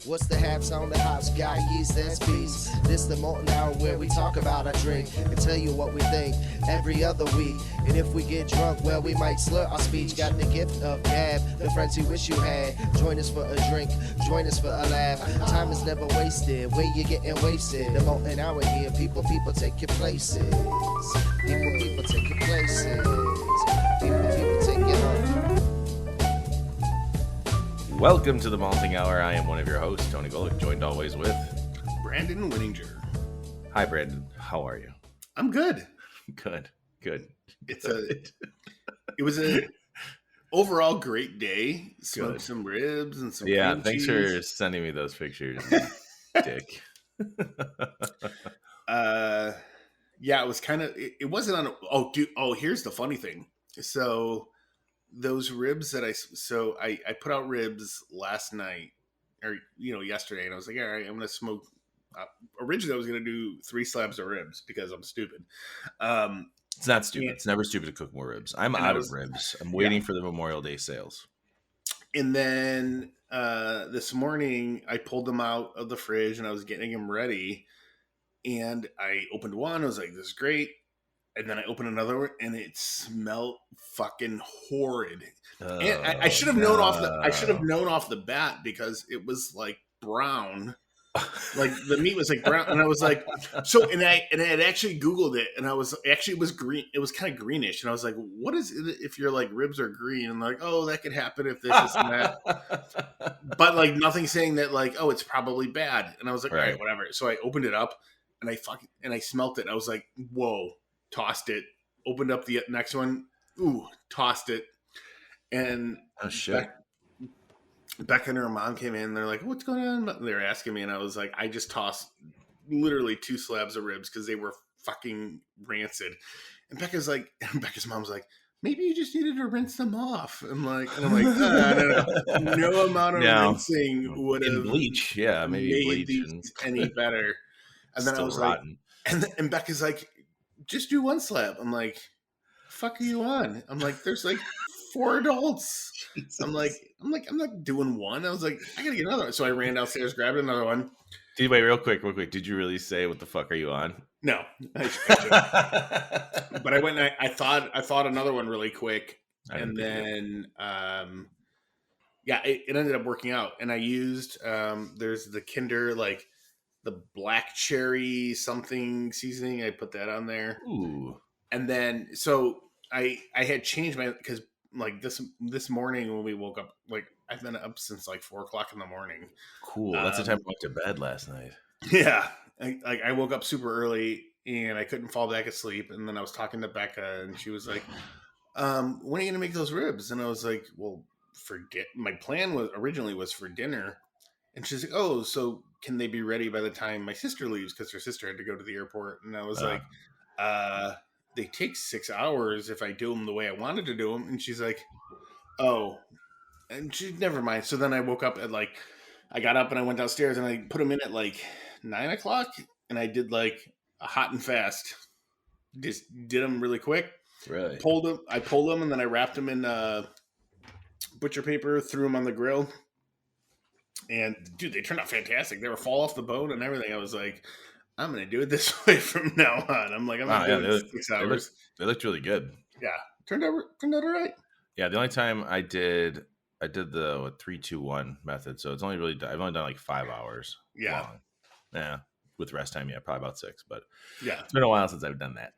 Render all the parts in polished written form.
What's the haps on the hops? Got yeast, that's beast. This the molten hour where we talk about our drink and tell you what we think every other week. And if we get drunk, well, we might slur our speech. Got the gift of gab, the friends you wish you had. Join us for a drink, join us for a laugh. Time is never wasted, where you getting wasted. The molten hour here, people take your places. People take your places. People take your home. Welcome to the Malting Hour. I am one of your hosts, Tony Golick, joined always with Brandon Winninger. Hi, Brandon. How are you? I'm good. Good. It was a overall great day. Smoked some ribs and some cream thanks cheese. for sending me those pictures, Dick. It was kind of. It wasn't on. Here's the funny thing. So those ribs that I put out ribs last night or yesterday, and I was like, all right, I'm gonna smoke. Originally, I was gonna do 3 slabs of ribs because I'm stupid. It's not stupid. It's never stupid to cook more ribs. I'm out of ribs. I'm waiting for the Memorial Day sales. And then this morning, I pulled them out of the fridge and I was getting them ready. And I opened one. I was like, this is great. And then I opened another one, and it smelled fucking horrid. And I should have known off the bat because it was like brown. Like the meat was like brown, and I was like, and I had actually Googled it, and it was green. It was kind of greenish, and I was like, what is it if your like ribs are green? And like, oh, that could happen if this and that. But like nothing saying that like, oh, it's probably bad. And I was like, all right, whatever. So I opened it up, and I smelt it. I was like, whoa. Tossed it, opened up the next one, tossed it, and oh shit. Becca and her mom came in, they're like, what's going on? They were asking me, and I was like, I just tossed literally 2 slabs of ribs because they were fucking rancid. And Becca's mom's like, maybe you just needed to rinse them off. No amount of rinsing would have bleach, maybe made these any better. And then I was rotten. Like, and Becca's like, just do 1 slab. I'm like, fuck are you on? I'm like, there's like 4 adults. Jesus. I'm like, I'm not doing 1. I was like, I gotta get another one. So I ran downstairs, grabbed another one. Wait, real quick. Did you really say what the fuck are you on? No. But I went and I thought another one really quick. And then it ended up working out. And I used there's the Kinder like the black cherry something seasoning. I put that on there. Ooh. And then, so I had changed because like this morning when we woke up, like I've been up since like 4:00 in the morning. Cool. That's the time I went to bed last night. Yeah. I woke up super early and I couldn't fall back asleep. And then I was talking to Becca and she was like, when are you going to make those ribs? And I was like, well, my plan was originally for dinner. And she's like, oh, so can they be ready by the time my sister leaves? Because her sister had to go to the airport. And I was like, they take 6 hours if I do them the way I wanted to do them. And she's like, oh, and never mind. So then I woke up at I got up and I went downstairs and I put them in at 9:00. And I did a hot and fast. Just did them really quick. Really? I pulled them and then I wrapped them in butcher paper, threw them on the grill. And dude, they turned out fantastic. They were fall off the bone and everything. I was like, I'm going to do it this way from now on. I'm like, I'm not doing it 6 hours. They looked really good. Yeah. Turned out all right. Yeah. The only time I did the 3-2-1 method. So I've only done like 5 hours. Yeah. Long. Yeah. With rest time. Yeah. Probably about 6, but yeah, it's been a while since I've done that.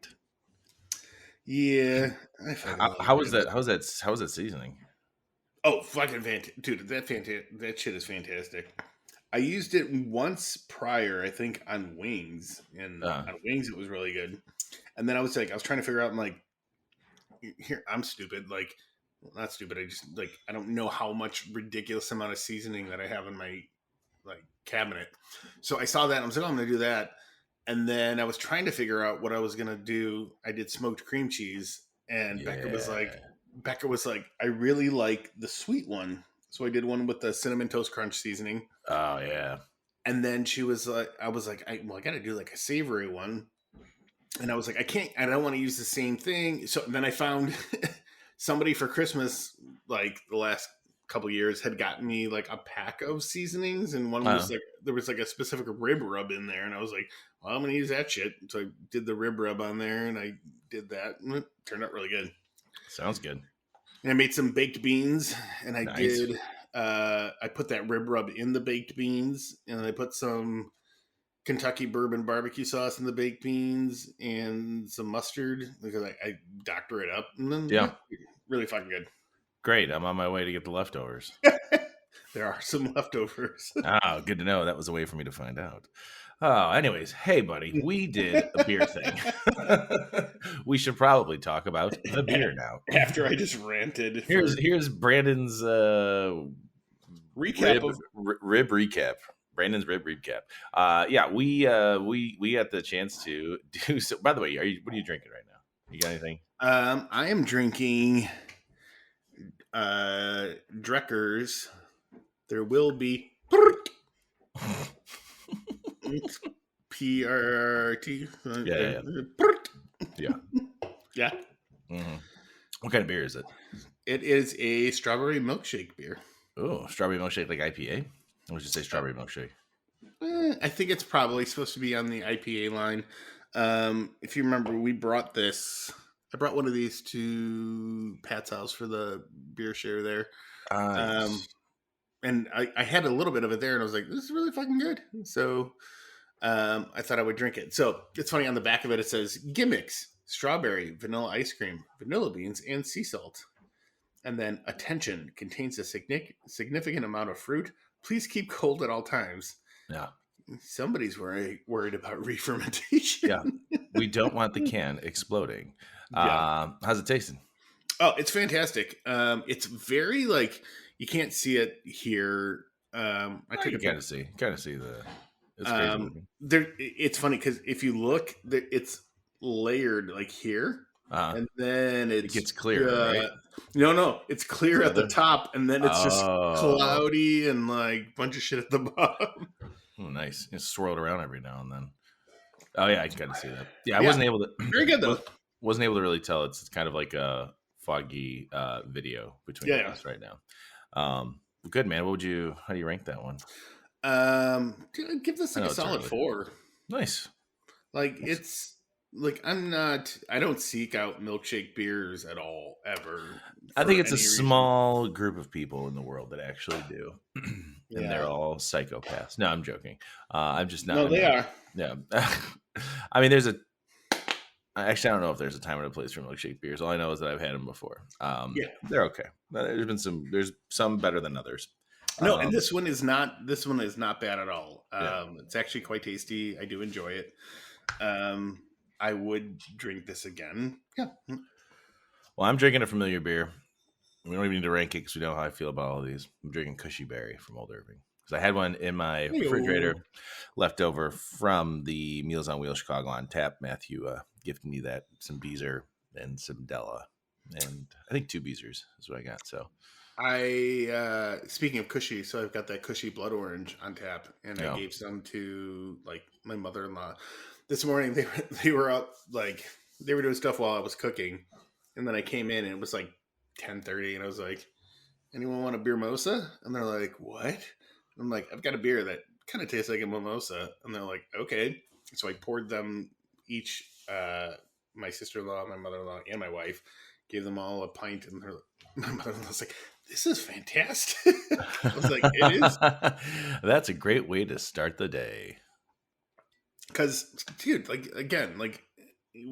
Yeah. How was that seasoning? Oh, fucking fantastic. Dude, that shit is fantastic. I used it once prior, I think, on wings. And on wings, it was really good. And then I was trying to figure out, I'm like, here, I'm stupid. Not stupid. I just, I don't know how much ridiculous amount of seasoning that I have in my, cabinet. So I saw that, and I was like, oh, I'm going to do that. And then I was trying to figure out what I was going to do. I did smoked cream cheese. And Becca was like, I really like the sweet one. So I did one with the cinnamon toast crunch seasoning. Oh yeah. And then she was like, I got to do a savory one. And I was like, I don't want to use the same thing. So then I found somebody for Christmas, the last couple years had gotten me like a pack of seasonings, and one was like there was like a specific rib rub in there, and I was like, well, I'm gonna use that shit. So I did the rib rub on there, and I did that, and it turned out really good. Sounds good. And I made some baked beans, and I Nice. did. I put that rib rub in the baked beans, and I put some Kentucky bourbon barbecue sauce in the baked beans and some mustard because I doctor it up, and then really fucking good. Great. I'm on my way to get the leftovers. There are some leftovers. Oh, good to know. That was a way for me to find out. Oh, anyways, hey, buddy, we did a beer thing. We should probably talk about the beer now. After I just ranted. Here's Brandon's recap rib recap. Brandon's rib recap. We got the chance to do so. By the way, what are you drinking right now? You got anything? I am drinking Drecker's. There will be PRT. Yeah. Mm-hmm. What kind of beer is it? It is a strawberry milkshake beer. Oh, strawberry milkshake like IPA? I would just say strawberry milkshake. I think it's probably supposed to be on the IPA line. If you remember, we brought this. I brought one of these to Pat's house for the beer share there. Nice. And I had a little bit of it there, and I was like, this is really fucking good. So I thought I would drink it. So it's funny, on the back of it, it says gimmicks, strawberry, vanilla ice cream, vanilla beans, and sea salt. And then, attention, contains a significant amount of fruit. Please keep cold at all times. Yeah. Somebody's worried about re-fermentation. Yeah. We don't want the can exploding. Yeah. How's it tasting? Oh, it's fantastic. It's very like, you can't see it here. I took you kind of see the. It's crazy. It's funny because if you look, it's layered like here, and then it gets clear. Right? No, it's clear at the top, and then it's just cloudy and like a bunch of shit at the bottom. Oh, nice. It's swirled around every now and then. Oh yeah, I can kind of see that. Yeah, I wasn't able to. Very good though. Wasn't able to really tell. It's kind of like a foggy video between us right now. Good, man. How do you rank that one? Dude, I'd give this like a solid 4. Nice. Like it's like I don't seek out milkshake beers at all ever. I think it's a small group of people in the world that actually do. And they're all psychopaths. No, I'm joking. I'm just not. No, they are. Yeah. I mean, actually, I don't know if there's a time and a place for milkshake beers. All I know is that I've had them before. They're okay. There's some better than others. No, and this one is not bad at all. It's actually quite tasty. I do enjoy it. I would drink this again. Yeah. Well, I'm drinking a familiar beer. We don't even need to rank it because we know how I feel about all of these. I'm drinking Cushy Berry from Old Irving because I had one in my refrigerator left over from the Meals on Wheels Chicago on tap. Matthew gifted me that, some Beezer and some Della, and I think 2 Beezers is what I got. So I speaking of Cushy, so I've got that Cushy Blood Orange on tap, and I gave some to like my mother-in-law this morning. They were up, like they were doing stuff while I was cooking, and then I came in and it was like 10:30, and I was like, anyone want a beer mimosa? And they're like, what? I'm like, I've got a beer that kind of tastes like a mimosa. And they're like, okay. So I poured them each, my sister-in-law, my mother-in-law, and my wife, gave them all a pint, and my mother-in-law was like, this is fantastic. I was like, it is. That's a great way to start the day. Because, dude, like, again, like,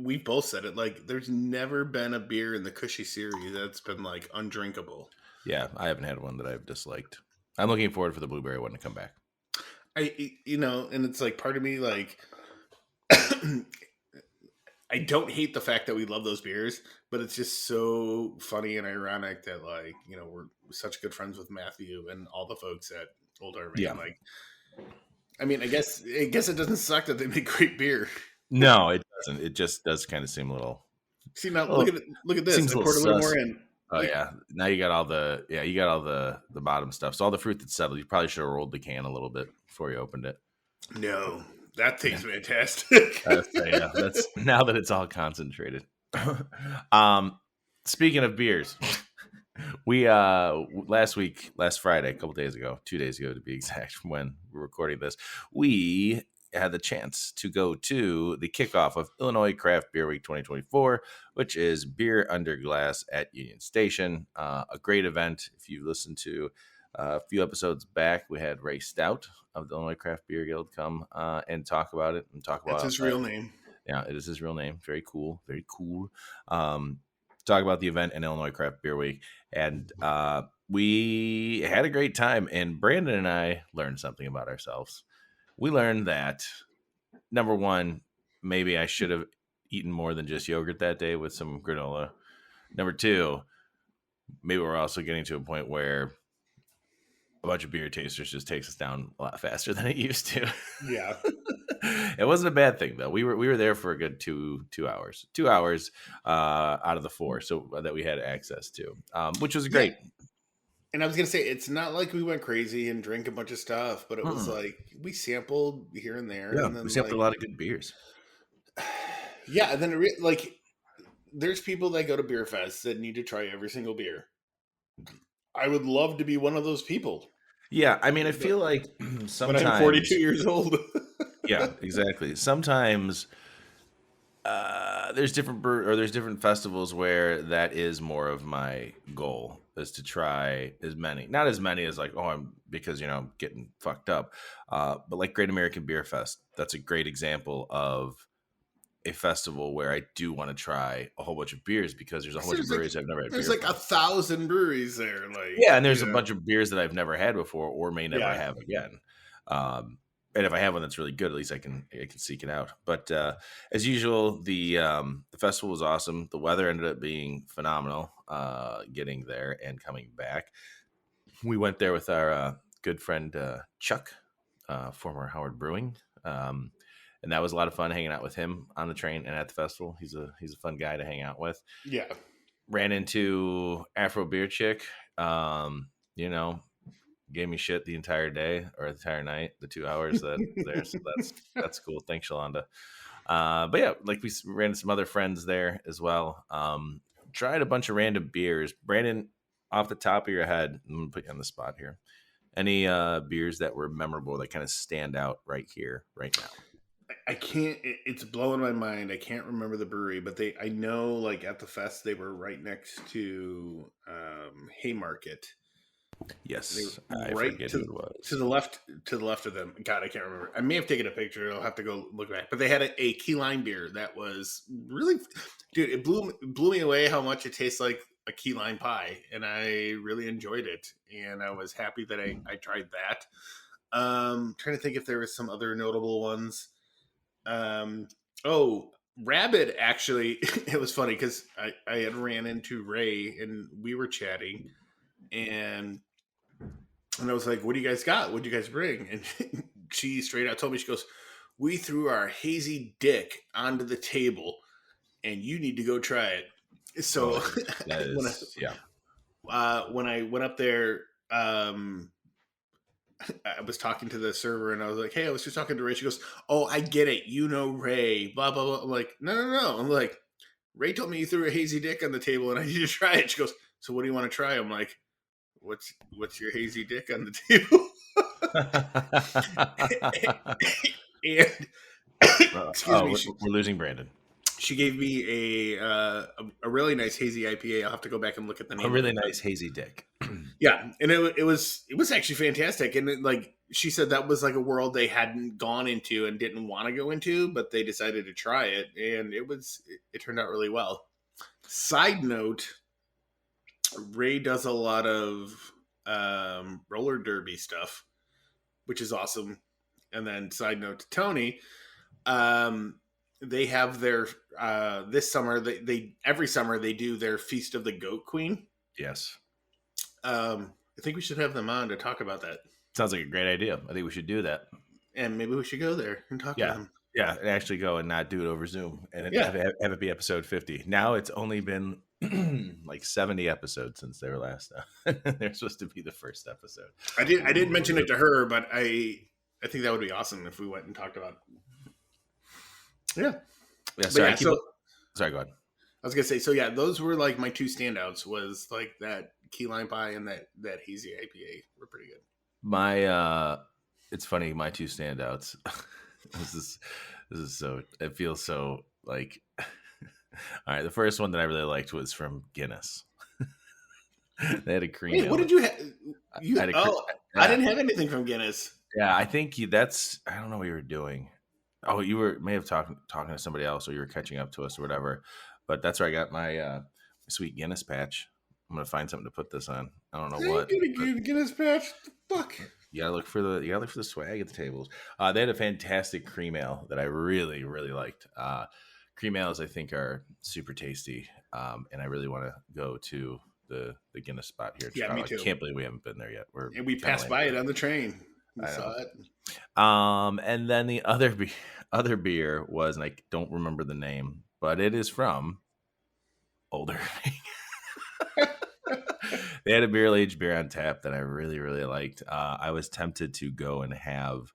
we both said it, like, there's never been a beer in the Cushy series that's been, like, undrinkable. Yeah, I haven't had one that I've disliked. I'm looking forward for the blueberry one to come back. And it's, like, part of me, like, I don't hate the fact that we love those beers, but it's just so funny and ironic that, like, we're such good friends with Matthew and all the folks at Old Irving. Yeah. Like, I mean, I guess it doesn't suck that they make great beer. No, it doesn't. It just does kind of seem a little. See now, look at this. I poured a little more in. Oh yeah, now you got all the bottom stuff. So all the fruit that's settled. You probably should have rolled the can a little bit before you opened it. No, that tastes fantastic. That's now that it's all concentrated. Speaking of beers, We last Friday, a couple days ago, 2 days ago to be exact, from when we're recording this, we had the chance to go to the kickoff of Illinois Craft Beer Week 2024, which is beer under glass at Union Station. A great event. If you listened to a few episodes back, we had Ray Stout of the Illinois Craft Beer Guild come and talk about it and talk about That's his real name. Yeah, it is his real name. Very cool. Very cool. Talk about the event in Illinois Craft Beer Week. And we had a great time. And Brandon and I learned something about ourselves. We learned that, number one, maybe I should have eaten more than just yogurt that day with some granola. Number two, maybe we're also getting to a point where a bunch of beer tasters just takes us down a lot faster than it used to. Yeah. It wasn't a bad thing though. We were there for a good 2 hours. 2 hours out of the 4 so that we had access to, which was great. Yeah. And I was gonna say, it's not like we went crazy and drank a bunch of stuff, but it was like we sampled here and there. Yeah, and then we sampled a lot of good beers. Yeah, and then there's people that go to beer fests that need to try every single beer. I would love to be one of those people. Yeah, I mean, I feel like sometimes when I'm 42 years old. Yeah, exactly. Sometimes there's different festivals where that is more of my goal, is to try as many, not as many as like, because I'm getting fucked up, but like Great American Beer Fest. That's a great example of a festival where I do want to try a whole bunch of beers, because there's a whole bunch of breweries I've never had. There's like 1,000 breweries there. And there's a bunch of beers that I've never had before or may never have again. And if I have one that's really good, at least I can seek it out. But as usual, the festival was awesome. The weather ended up being phenomenal. Getting there and coming back, we went there with our good friend Chuck, former Howard Brewing, and that was a lot of fun hanging out with him on the train and at the festival. He's a fun guy to hang out with. Yeah, ran into Afro Beer Chick. Gave me shit the entire day or the entire night, the 2 hours that there. So that's cool. Thanks, Shalonda. But yeah, like we ran into some other friends there as well. Tried a bunch of random beers. Brandon, off the top of your head, I'm gonna put you on the spot here. Any beers that were memorable that kind of stand out right here, right now? I can't. It's blowing my mind. I can't remember the brewery, but I know like at the fest they were right next to Haymarket. Yes, right to the left of them. God, I can't remember. I may have taken a picture. I'll have to go look back. But they had a key lime beer that was really, dude. It blew me away how much it tastes like a key lime pie, and I really enjoyed it. And I was happy that I tried that. Trying to think if there was some other notable ones. Rabbit, actually. It was funny because I had ran into Ray and we were chatting, and I was like, what do you guys got? What do you guys bring? And she straight out told me, she goes, we threw our hazy dick onto the table and you need to go try it. So when I went up there, I was talking to the server and I was like, hey, I was just talking to Ray. She goes, oh, I get it. Ray, blah, blah, blah. I'm like, no. I'm like, Ray told me you threw a hazy dick on the table and I need to try it. She goes, so what do you want to try? I'm like, what's your hazy dick on the table? We're losing Brandon. She gave me a really nice hazy IPA. I'll have to go back and look at the name. A really nice hazy dick. Yeah, and it was actually fantastic. And she said that was like a world they hadn't gone into and didn't want to go into, but they decided to try it, and it turned out really well. Side note, Ray does a lot of roller derby stuff, which is awesome. And then side note to Tony, they have their this summer they every summer they do their Feast of the Goat Queen. Yes. I think we should have them on to talk about that. Sounds like a great idea. I think we should do that. And maybe we should go there and talk to them. Yeah, and actually go and not do it over Zoom and have it be episode 50. Now it's only been like 70 episodes since they were last. They're supposed to be the first episode. I didn't mention it to her, but I think that would be awesome if we went and talked about it. Yeah. Sorry, go ahead. I was gonna say, so yeah, those were like my two standouts. Was like that key lime pie and that hazy IPA were pretty good. My it's funny, my two standouts. this is so, it feels so like all right, the first one that I really liked was from Guinness. They had a cream Wait, ale. what did you have? I had a I didn't have anything from Guinness. Yeah, I think that's, I don't know what you were doing. Oh, you were may have talking to somebody else, or you were catching up to us or whatever. But that's where I got my sweet Guinness patch. I'm gonna find something to put this on. I don't know I what. ain't But gonna Guinness patch. The fuck. you gotta look for the swag at the tables. They had a fantastic cream ale that I really really liked. Cream ales I think are super tasty, and I really want to go to the Guinness spot here in Yeah, Chicago. me too. I can't believe we haven't been there yet. And we passed by it on the train. We I saw know. it. And then the other beer was, and I don't remember the name, but it is from Old Irving. They had a barrel aged beer on tap that I really really liked. I was tempted to go and have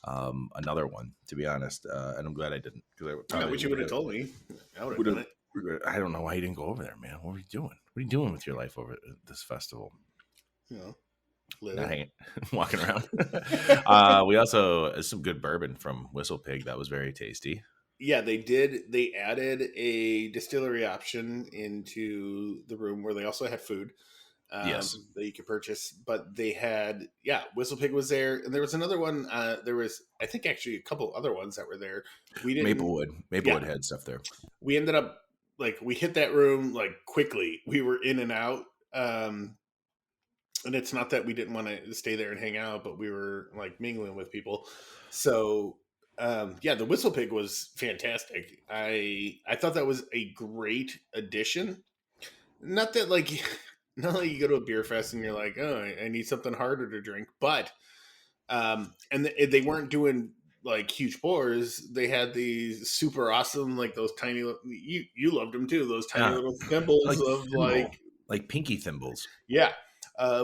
another one, to be honest, and I'm glad I didn't, because I wish you would have told me. I would have done it. I don't know why you didn't go over there, man. What were you doing? What are you doing with your life over at this festival? You know, Not hanging, walking around. We also some good bourbon from Whistle Pig that was very tasty. Yeah, they did. They added a distillery option into the room where they also had food Yes. that you could purchase. But they had, Whistle Pig was there, and there was another one. There was, I think, actually a couple other ones that were there. We didn't. Maplewood had stuff there. We ended up we hit that room quickly. We were in and out. And it's not that we didn't want to stay there and hang out, but we were mingling with people. So the Whistle Pig was fantastic. I thought that was a great addition. Not that not like you go to a beer fest and you're like, oh, I need something harder to drink, but and they weren't doing huge pours. They had these super awesome those tiny. You loved them too. Those tiny little thimbles of like pinky thimbles. Yeah.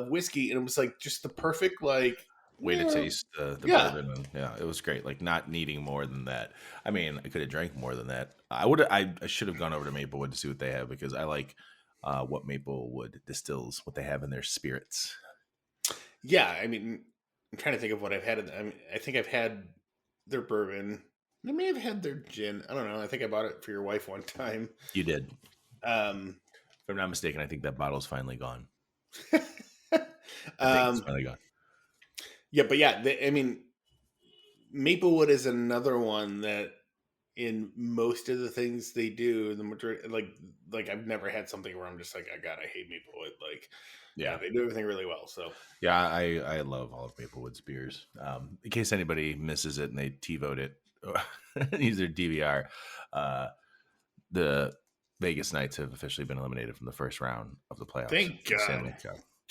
Whiskey, and it was just the perfect way to taste the bourbon. And, it was great. Not needing more than that. I mean, I could have drank more than that. I should have gone over to Maplewood to see what they have, because I like what Maplewood distills, what they have in their spirits. Yeah, I mean, I'm trying to think of what I've had. I think I've had their bourbon. I may have had their gin. I don't know. I think I bought it for your wife one time. You did. If I'm not mistaken, I think that bottle's finally gone. I think it's finally gone. Yeah, but Maplewood is another one that in most of the things they do, the majority, I've never had something where I'm just like, God, I hate Maplewood. They do everything really well. So yeah, I love all of Maplewood's beers. In case anybody misses it and they T-vote it, use their DVR. The Vegas Knights have officially been eliminated from the first round of the playoffs. Thank God.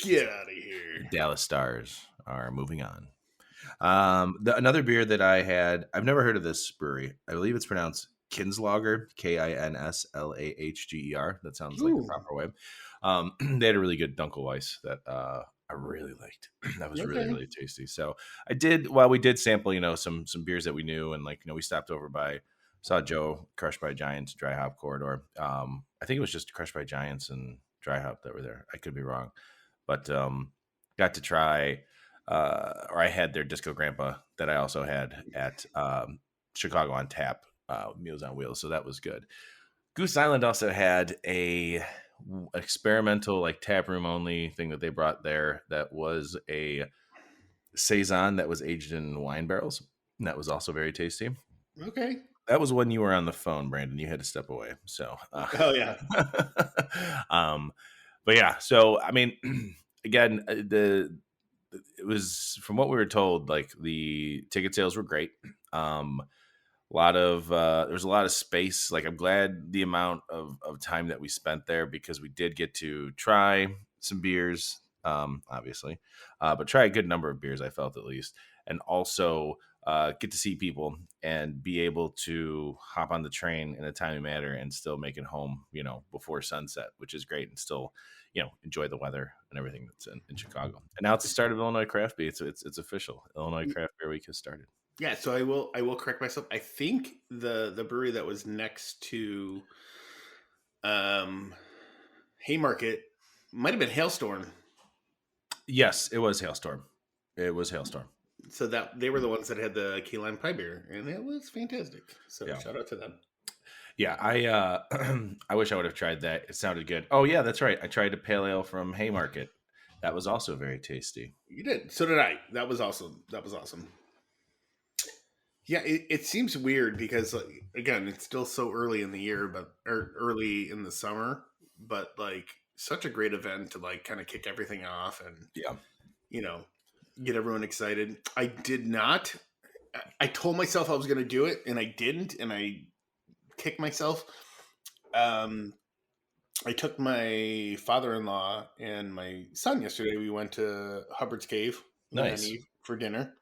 Get out of here. The Dallas Stars are moving on. Another beer that I had, I've never heard of this brewery. I believe it's pronounced Kinslager, Kinslahger. That sounds like the proper way. They had a really good Dunkelweiss that I really liked. That was really, really tasty. So I did, while we did sample, some beers that we knew, and we stopped over by, saw Joe Crushed by Giants Dry Hop Corridor. I think it was just Crushed by Giants and Dry Hop that were there. I could be wrong, but got to try, or I had their Disco Grandpa that I also had at Chicago on Tap, Meals on Wheels. So that was good. Goose Island also had a experimental tap room only thing that they brought there. That was a saison that was aged in wine barrels, and that was also very tasty. Okay. That was when you were on the phone, Brandon. You had to step away. So, oh yeah. But yeah. So I mean, again, it was, from what we were told, the ticket sales were great. There was a lot of space. I'm glad the amount of time that we spent there, because we did get to try some beers, obviously, but try a good number of beers, I felt, at least, and also get to see people and be able to hop on the train in a timely manner and still make it home, before sunset, which is great, and still, enjoy the weather and everything that's in Chicago. And now it's the start of Illinois Craft Beer. It's official. Illinois Craft Beer Week has started. Yeah, so I will correct myself. I think the brewery that was next to Haymarket might have been Hailstorm. Yes, it was Hailstorm. It was Hailstorm. So that they were the ones that had the key lime pie beer, and it was fantastic. So Yeah. shout out to them. Yeah, I I wish I would have tried that. It sounded good. Oh yeah, that's right. I tried a pale ale from Haymarket. That was also very tasty. You did. So did I. That was awesome. Yeah, it seems weird because like, again, it's still so early in the year, but or early in the summer, but like such a great event to like kind of kick everything off and Yeah. you know get everyone excited. I did not. I told myself I was going to do it, and I didn't, and I kicked myself. I took my father-in-law and my son yesterday. We went to Hubbard's Cave with Nice. Annie for dinner.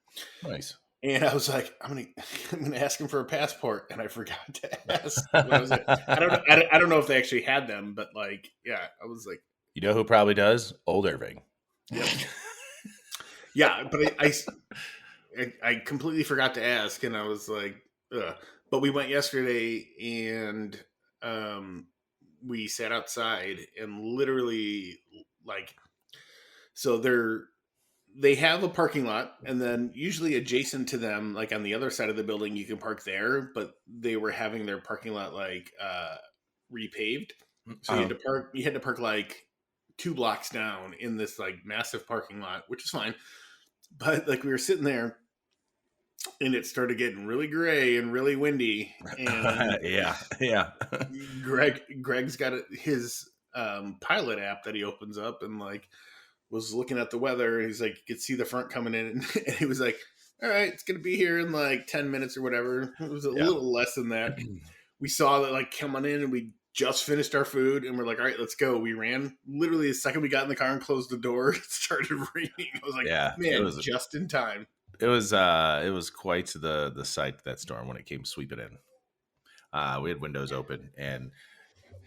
Nice. And I was like, I'm gonna ask him for a passport, and I forgot to ask. When I was like, I don't know if they actually had them, but like, yeah, I was like, You know who probably does? Old Irving. yep. Yeah, but I completely forgot to ask, and I was like, ugh. But we went yesterday, and we sat outside, and literally, like, so they have a parking lot, and then usually adjacent to them, like on the other side of the building, you can park there. But they were having their parking lot like repaved, so you had to park. You had to park like 2 blocks down in this like massive parking lot, which is fine. But like we were sitting there, and it started getting really gray and really windy, and yeah. Greg's got his pilot app that he opens up, and like was looking at the weather, and he's like, you could see the front coming in, and he was like, all right, it's gonna be here in like 10 minutes or whatever. It was a little less than that. We saw that like coming in, and we just finished our food, and we're like, all right, let's go. We ran literally the second we got in the car and closed the door, it started raining. I was like, man, it was just in time. It was quite the sight, that storm, when it came sweeping in. We had windows open and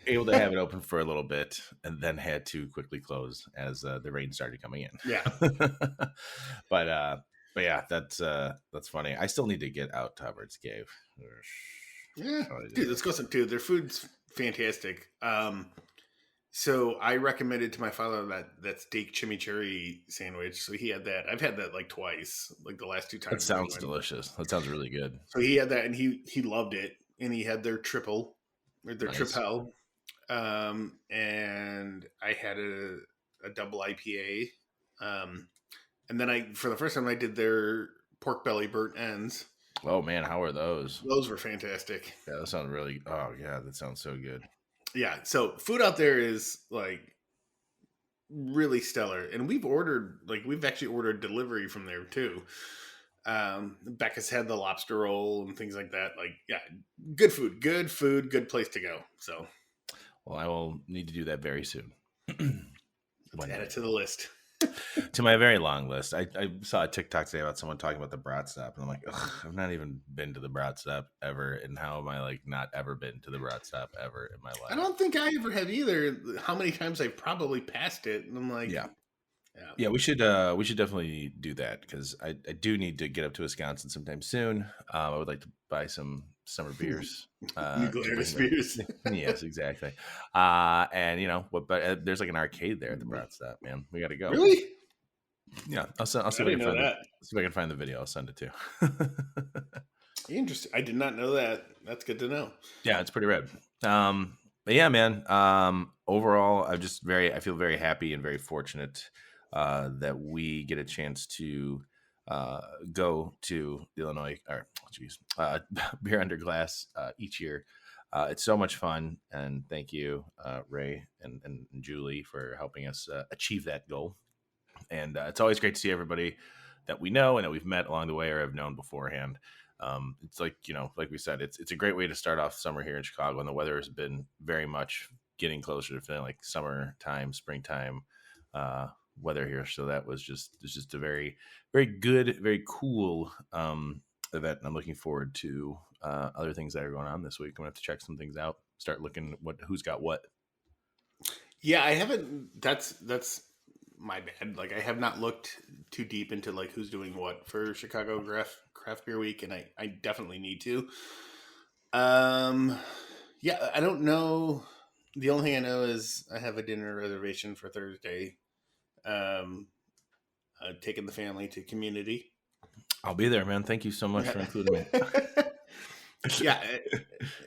able to have it open for a little bit, and then had to quickly close as the rain started coming in. Yeah. but yeah, that's funny. I still need to get out to Hubbard's Cave. Yeah, dude, let's go dude. Their food's fantastic. So I recommended to my father that steak chimichurri sandwich. So he had that. I've had that like twice, like the last 2 times. That sounds delicious. That sounds really good. So he had that, and he loved it. And he had their triple, or their triple. And I had a double IPA. And then for the first time, I did their pork belly burnt ends. Oh man, how are those? Those were fantastic. Yeah, that sounds really. Oh yeah, that sounds so good. Yeah, so food out there is like really stellar, and we've actually ordered delivery from there too. Becca's had the lobster roll and things like that. Like, yeah, good food, good place to go. So, well, I will need to do that very soon. Let's add it to the list. To my very long list. I saw a TikTok today about someone talking about the Brat Stop, and I'm like, I've not even been to the Brat Stop ever, and how am I like not ever been to the Brat Stop ever in my life? I don't think I ever have either. How many times I've probably passed it, and I'm like, yeah, we should definitely do that, because I do need to get up to Wisconsin sometime soon. I would like to buy some summer beers. Gladys beers. Yes, exactly. And but there's like an arcade there at the Brat Stop, man. We got to go. Really? Yeah, I'll see if I can find that. See if I can find the video. I'll send it to you. Interesting. I did not know that. That's good to know. Yeah, it's pretty rad. But yeah, man. Overall, I feel very happy and very fortunate that we get a chance to go to the Illinois Beer Under Glass each year. It's so much fun, and thank you, Ray and Julie, for helping us achieve that goal. And it's always great to see everybody that we know and that we've met along the way or have known beforehand. It's like, like we said, it's a great way to start off summer here in Chicago, and the weather has been very much getting closer to feeling like summertime, springtime weather here. So that was just a very, very good, very cool event. And I'm looking forward to other things that are going on this week. I'm gonna have to check some things out, start looking who's got what. Yeah, I haven't. That's my bad. Like, I have not looked too deep into like who's doing what for Chicago Craft Beer Week, and I definitely need to. Yeah, I don't know. The only thing I know is I have a dinner reservation for Thursday. Taking the family to Community. I'll be there, man. Thank you so much for including me. Yeah,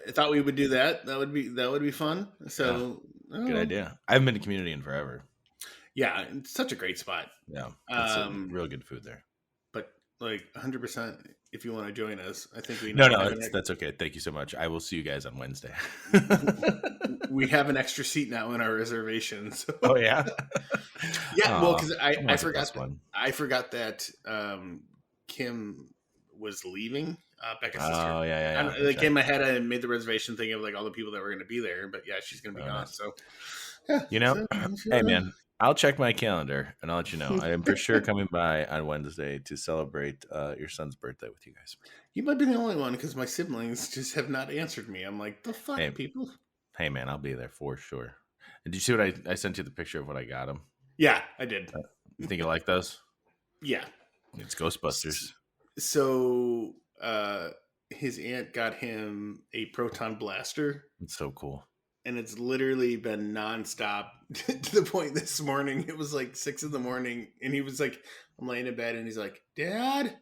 I thought we would do that. That would be fun. So good idea. I haven't been to Community in forever. Yeah, it's such a great spot. Yeah, it's real good food there. But like 100%, if you want to join us, I think we no, that's okay. Thank you so much. I will see you guys on Wednesday. We have an extra seat now in our reservation. So. Oh yeah, yeah. Well, because I forgot that Kim was leaving. Becca's sister. Oh yeah. Like in my head, I made the reservation thinking of like all the people that were going to be there, but yeah, she's going to be gone. Nice. So yeah, hey man, I'll check my calendar and I'll let you know. I am for sure coming by on Wednesday to celebrate your son's birthday with you guys. You might be the only one because my siblings just have not answered me. I'm like, the fuck, people. Hey man, I'll be there for sure. And did you see what I sent you the picture of what I got him? Yeah, I did. You think you like those? Yeah, it's Ghostbusters. So his aunt got him a proton blaster. It's so cool. And it's literally been nonstop to the point this morning. It was like 6 a.m. and he was like, I'm laying in bed and he's like, Dad,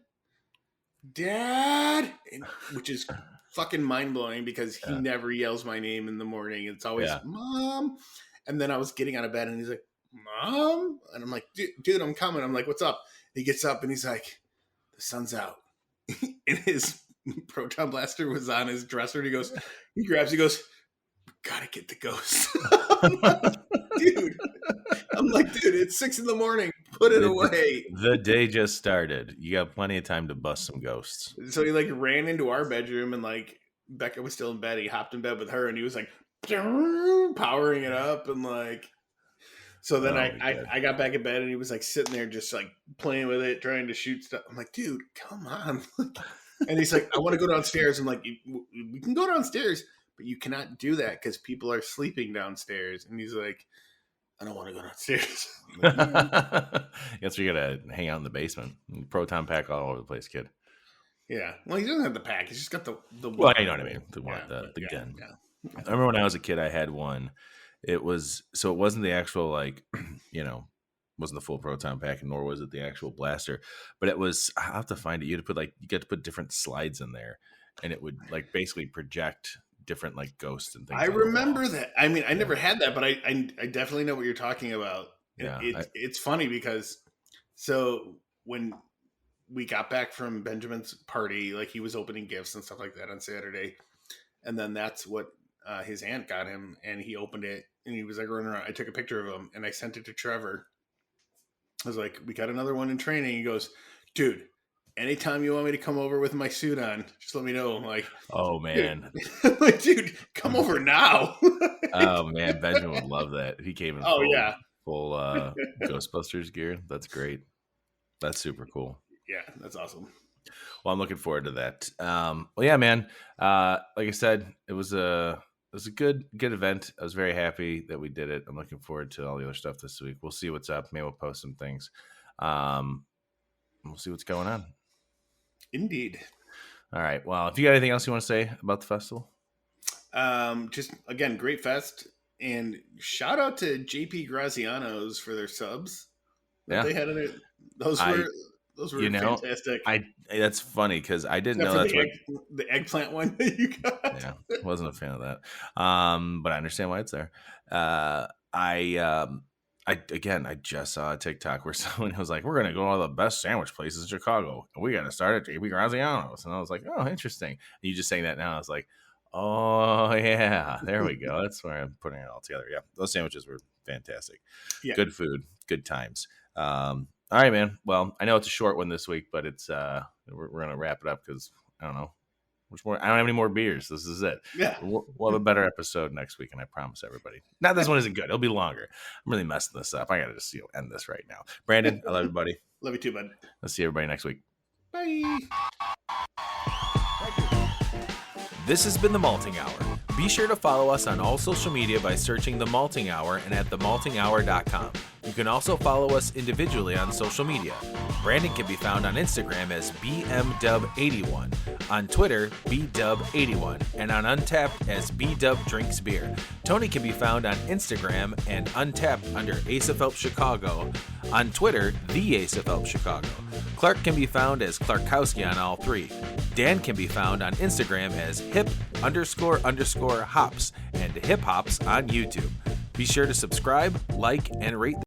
and, which is fucking mind blowing because he never yells my name in the morning. It's always Mom. And then I was getting out of bed and he's like, Mom. And I'm like, dude, I'm coming. I'm like, what's up? He gets up and he's like, the sun's out. And his proton blaster was on his dresser. And he goes, gotta get the ghost. I'm like, dude, it's 6 a.m. Put it away. The day just started. You got plenty of time to bust some ghosts. So he like ran into our bedroom and like Becca was still in bed. He hopped in bed with her and he was like powering it up and like. So then I got back in bed and he was like sitting there just like playing with it, trying to shoot stuff. I'm like, dude, come on. And he's like, I want to go downstairs. I'm like, we can go downstairs. But you cannot do that because people are sleeping downstairs. And he's like, I don't want to go downstairs. Guess we gotta hang out in the basement. Proton pack all over the place, kid. Yeah. Well, he doesn't have the pack. He's just got the well, you know what I mean. The gun. Yeah. I remember when I was a kid, I had one. It wasn't the actual like, wasn't the full proton pack, nor was it the actual blaster. But it was. I'll have to find it. You get to put different slides in there, and it would like basically project different like ghosts and things. I remember that. I mean, I never had that, but I definitely know what you're talking about. Yeah, it's funny because so when we got back from Benjamin's party, like he was opening gifts and stuff like that on Saturday, and then that's what his aunt got him, and he opened it and he was like running around. I took a picture of him and I sent it to Trevor. I was like, we got another one in training. He goes, dude, anytime you want me to come over with my suit on, just let me know. I'm like, oh man, dude. Like, dude, come over now. Oh man, Benjamin would love that. He came in full Ghostbusters gear. That's great. That's super cool. Yeah, that's awesome. Well, I'm looking forward to that. Well, yeah, man. Like I said, it was a good event. I was very happy that we did it. I'm looking forward to all the other stuff this week. We'll see what's up. Maybe we'll post some things. We'll see what's going on. Indeed. All right. Well, if you got anything else you want to say about the festival? Just again, great fest, and shout out to JP Graziano's for their subs that they had in it. Those were fantastic. That's funny because I didn't know that's the eggplant one that you got. Yeah, wasn't a fan of that. But I understand why it's there. I just saw a TikTok where someone was like, we're going to go to all the best sandwich places in Chicago. And we got to start at JP Graziano's. And I was like, oh, interesting. And you just saying that now. I was like, oh, yeah, there we go. That's where I'm putting it all together. Yeah, those sandwiches were fantastic. Yeah. Good food, good times. All right, man. Well, I know it's a short one this week, but it's we're going to wrap it up because I don't know. I don't have any more beers. This is it. Yeah. We'll have a better episode next week, and I promise everybody. Now, this one isn't good. It'll be longer. I'm really messing this up. I got to just end this right now. Brandon, I love you, buddy. Love you too, bud. Let's see everybody next week. Bye. Thank you. This has been The Malting Hour. Be sure to follow us on all social media by searching The Malting Hour and at themaltinghour.com. You can also follow us individually on social media. Brandon can be found on Instagram as BMDub81, on Twitter, BDub81, and on Untapped as BDubDrinksBeer. Tony can be found on Instagram and Untapped under Ace of Help Chicago, on Twitter, The Ace of Help Chicago. Clark can be found as Clarkowski on all three. Dan can be found on Instagram as hip__hops and hip hops on YouTube. Be sure to subscribe, like, and rate